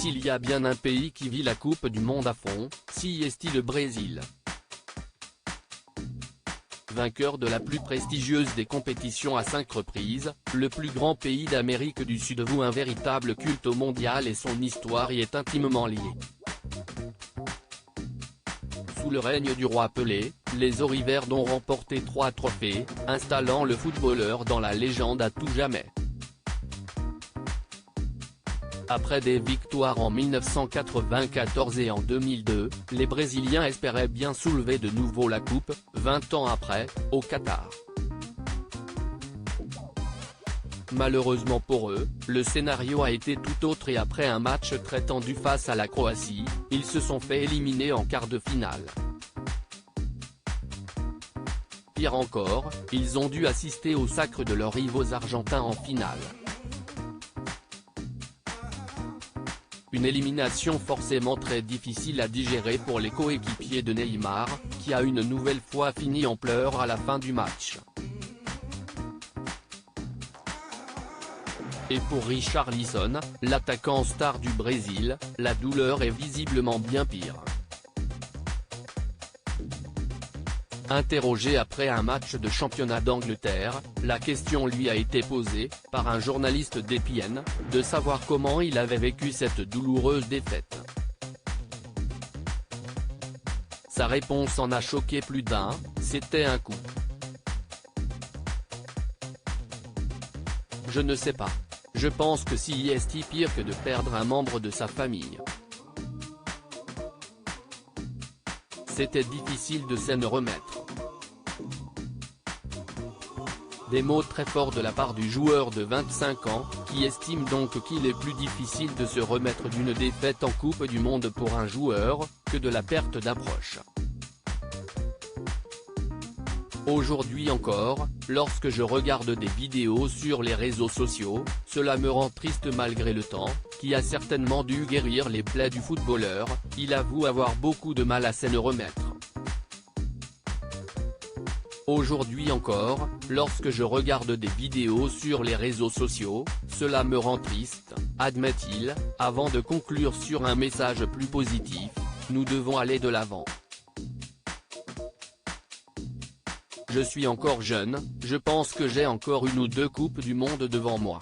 S'il y a bien un pays qui vit la Coupe du Monde à fond, si est-il le Brésil. Vainqueur de la plus prestigieuse des compétitions à 5 reprises, le plus grand pays d'Amérique du Sud voue un véritable culte au mondial et son histoire y est intimement liée. Sous le règne du roi Pelé, les Oriverdes ont remporté 3 trophées, installant le footballeur dans la légende à tout jamais. Après des victoires en 1994 et en 2002, les Brésiliens espéraient bien soulever de nouveau la coupe, 20 ans après, au Qatar. Malheureusement pour eux, le scénario a été tout autre et après un match très tendu face à la Croatie, ils se sont fait éliminer en quart de finale. Pire encore, ils ont dû assister au sacre de leurs rivaux argentins en finale. Une élimination forcément très difficile à digérer pour les coéquipiers de Neymar, qui a une nouvelle fois fini en pleurs à la fin du match. Et pour Richarlison, l'attaquant star du Brésil, la douleur est visiblement bien pire. Interrogé après un match de championnat d'Angleterre, la question lui a été posée, par un journaliste d'ESPN, de savoir comment il avait vécu cette douloureuse défaite. Sa réponse en a choqué plus d'un, c'était un coup. Je ne sais pas. Je pense que si est pire que de perdre un membre de sa famille. C'était difficile de s'en remettre. Des mots très forts de la part du joueur de 25 ans, qui estime donc qu'il est plus difficile de se remettre d'une défaite en Coupe du Monde pour un joueur, que de la perte d'un proche. Aujourd'hui encore, lorsque je regarde des vidéos sur les réseaux sociaux, cela me rend triste malgré le temps, qui a certainement dû guérir les plaies du footballeur, il avoue avoir beaucoup de mal à s'en remettre. Aujourd'hui encore, lorsque je regarde des vidéos sur les réseaux sociaux, cela me rend triste, admet-il, avant de conclure sur un message plus positif, nous devons aller de l'avant. Je suis encore jeune, je pense que j'ai encore 1 ou 2 coupes du monde devant moi.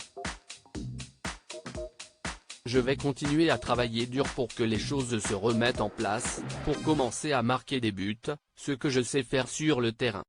Je vais continuer à travailler dur pour que les choses se remettent en place, pour commencer à marquer des buts, ce que je sais faire sur le terrain.